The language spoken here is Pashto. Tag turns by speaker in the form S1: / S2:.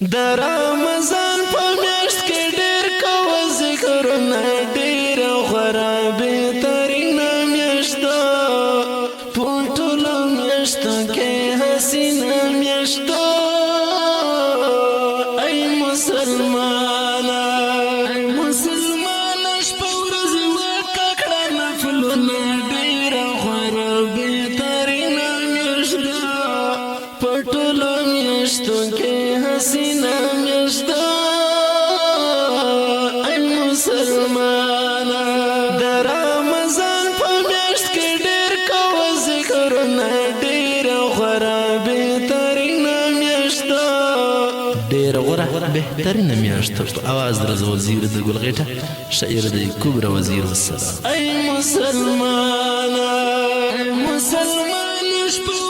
S1: د رمضان په میاشت کې ډېر کوه ذکرونه ډېر غوره بهترینه میاشت ده په ټولو میاشتو کې حسینه میاشت ده ای مسلمانه شپه ورځ وکړه کړه نفلونه ډېر غوره بهترینه میاشت ده په ټولو میاشتو کې حسینه میاشت ده ای مسلمانه د رمضان په میاشت کې ډېر کوه ذکرونه ډېر غوره بهترینه میاشت ده ډېر غوره بهترینه میاشت ده په اواز د رضا وزیر د ګلغېټه شاعر د کبرا وزیر والسلام ای مسلمانه شپه